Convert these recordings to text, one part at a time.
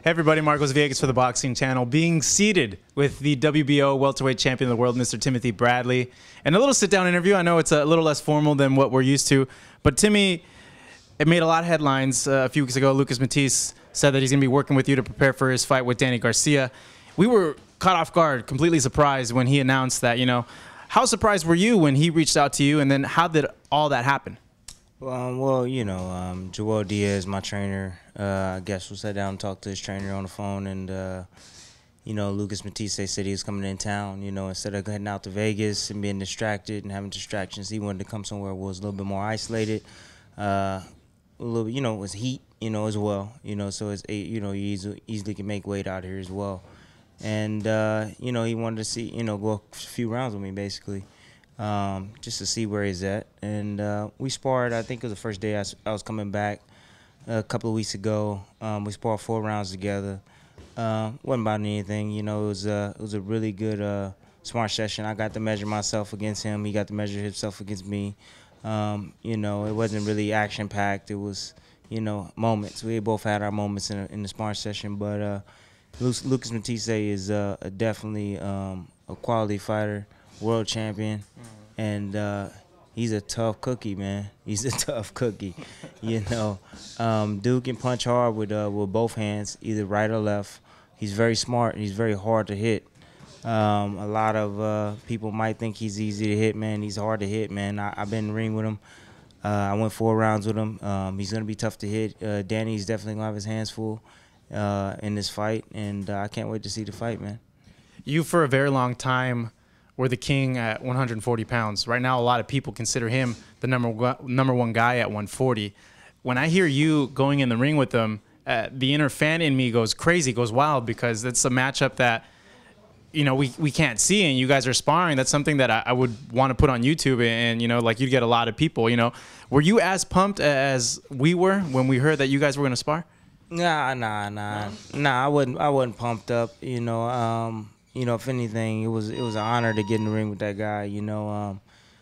Hey everybody, Marcos Villegas for the Boxing Channel, being seated with the WBO welterweight champion of the world, Mr. Timothy Bradley. And a little sit-down interview. I know it's a little less formal than what we're used to, but Timmy, it made a lot of headlines a few weeks ago. Lucas Matthysse said that he's going to be working with you to prepare for his fight with Danny Garcia. We were caught off guard, completely surprised when he announced that, How surprised were you when he reached out to you, and then how did all that happen? Joel Diaz, my trainer, I guess we sat down and talked to his trainer on the phone, and, Lucas Matthysse said he was coming in town, instead of heading out to Vegas and being distracted and having distractions, he wanted to come somewhere where it was a little bit more isolated, it was heat, as well, so it's, you easily can make weight out here as well. And, he wanted to see, go a few rounds with me, basically. Just to see where he's at. And we sparred, I think it was the first day I was coming back a couple of weeks ago. We sparred 4 rounds together. Wasn't about anything, it was a really good smart session. I got to measure myself against him. He got to measure himself against me. It wasn't really action-packed. It was, moments. We both had our moments in the sparring session, but Lucas Matthysse is definitely a quality fighter. World champion, and he's a tough cookie, man. He's a tough cookie, Dude can punch hard with both hands, either right or left. He's very smart. He's very hard to hit. A lot of people might think he's easy to hit, man. He's hard to hit, man. I've been in the ring with him. I went 4 rounds with him. He's gonna be tough to hit. Danny's definitely gonna have his hands full in this fight, and I can't wait to see the fight, man. You, for a very long time, were the king at 140 pounds. Right now, a lot of people consider him the number one guy at 140. When I hear you going in the ring with him, the inner fan in me goes crazy, goes wild, because it's a matchup that, we can't see, and you guys are sparring. That's something that I would want to put on YouTube, and, you'd get a lot of people, Were you as pumped as we were when we heard that you guys were going to spar? Nah, I wasn't pumped up, if anything, it was an honor to get in the ring with that guy,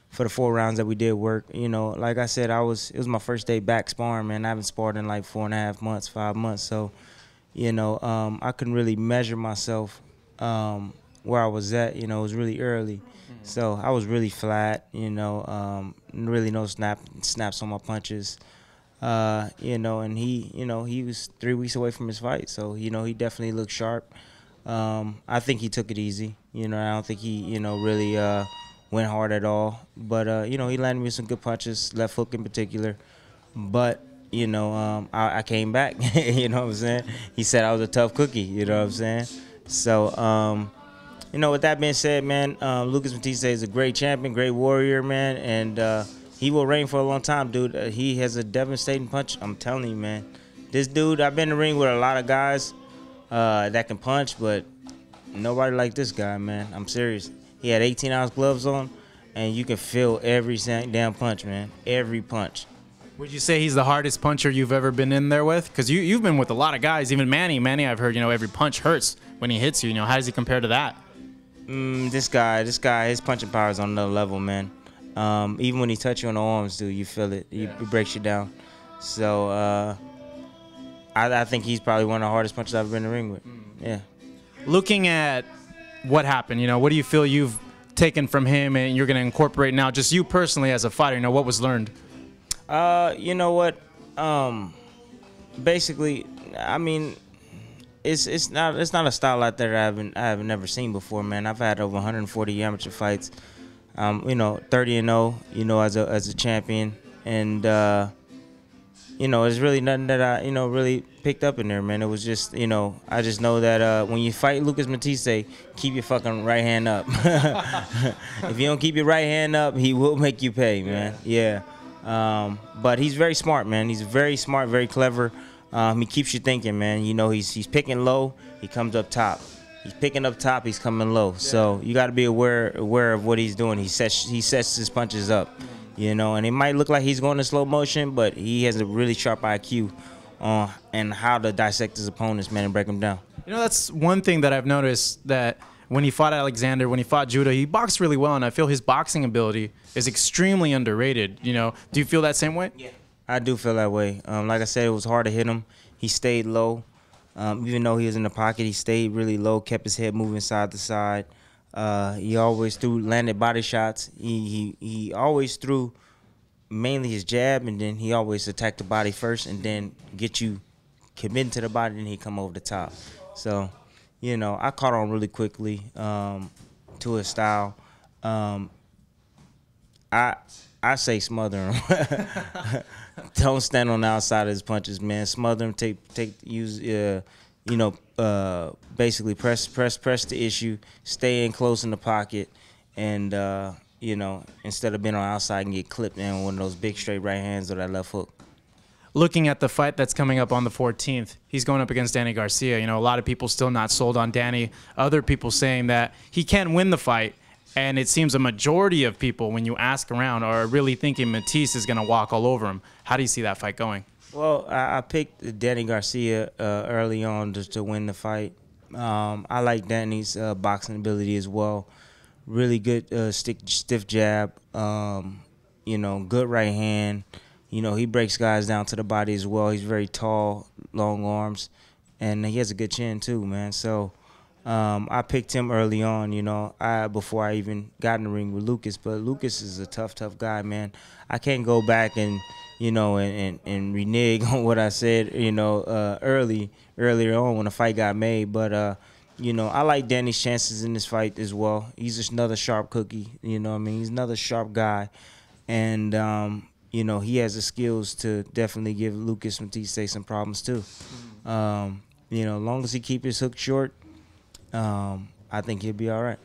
for the 4 rounds that we did work. Like I said, it was my first day back sparring, man. I haven't sparred in like 4.5 months, 5 months. So, I couldn't really measure myself where I was at. It was really early. So I was really flat, really no snaps on my punches. And he was 3 weeks away from his fight. So, he definitely looked sharp. I think he took it easy. I don't think he, really went hard at all. But, he landed me some good punches, left hook in particular. But, I came back, you know what I'm saying? He said I was a tough cookie, you know what I'm saying? So, with that being said, man, Lucas Matthysse is a great champion, great warrior, man. And he will reign for a long time, dude. He has a devastating punch. I'm telling you, man. This dude, I've been in the ring with a lot of guys that can punch, but nobody like this guy, man. I'm serious. He had 18-ounce gloves on, and you can feel every damn punch, man. Every punch. Would you say he's the hardest puncher you've ever been in there with? Because you've been with a lot of guys, even Manny. Manny, I've heard, every punch hurts when he hits you. How does he compare to that? This guy, his punching power is on another level, man. Even when he touches you on the arms, dude, you feel it. He breaks you down. So, I think he's probably one of the hardest punchers I've ever been in the ring with. Yeah. Looking at what happened, what do you feel you've taken from him and you're going to incorporate now, just you personally as a fighter? What was learned? Basically, I mean, it's not a style out there I haven't never seen before, man. I've had over 140 amateur fights. 30-0, as a champion, and it's really nothing that I, really picked up in there, man. It was just, I just know that when you fight Lucas Matthysse, keep your fucking right hand up. If you don't keep your right hand up, he will make you pay, man. Yeah. But he's very smart, man. He's very smart, very clever. He keeps you thinking, man. He's picking low, he comes up top. He's picking up top, he's coming low. So you got to be aware of what he's doing. He sets his punches up. And it might look like he's going in slow motion, but he has a really sharp IQ and how to dissect his opponents, man, and break them down. That's one thing that I've noticed, that when he fought Alexander, when he fought Judah, he boxed really well, and I feel his boxing ability is extremely underrated. Do you feel that same way? Yeah, I do feel that way. Like I said, it was hard to hit him. He stayed low. Even though he was in the pocket, he stayed really low, kept his head moving side to side. He always landed body shots. He always threw mainly his jab, and then he always attacked the body first, and then get you committed to the body, and he come over the top. So, you know, I caught on really quickly to his style. I say smother him. Don't stand on the outside of his punches, man. Smother him. Basically press the issue. Stay in close in the pocket, and instead of being on the outside and get clipped in one of those big straight right hands or that left hook. Looking at the fight that's coming up on the 14th, he's going up against Danny Garcia. You know, a lot of people still not sold on Danny. Other people saying that he can win the fight. And it seems a majority of people, when you ask around, are really thinking Matthysse is going to walk all over him. How do you see that fight going? Well, I picked Danny Garcia early on just to win the fight. I like Danny's boxing ability as well. Really good stiff jab. Good right hand. You know, he breaks guys down to the body as well. He's very tall, long arms, and he has a good chin too, man. So I picked him early on, before I even got in the ring with Lucas. But Lucas is a tough guy, man. I can't go back and renege on what I said, earlier on when the fight got made. But I like Danny's chances in this fight as well. He's just another sharp cookie, He's another sharp guy, and he has the skills to definitely give Lucas Matthysse some problems too. As long as he keep his hook short, I think he'll be all right.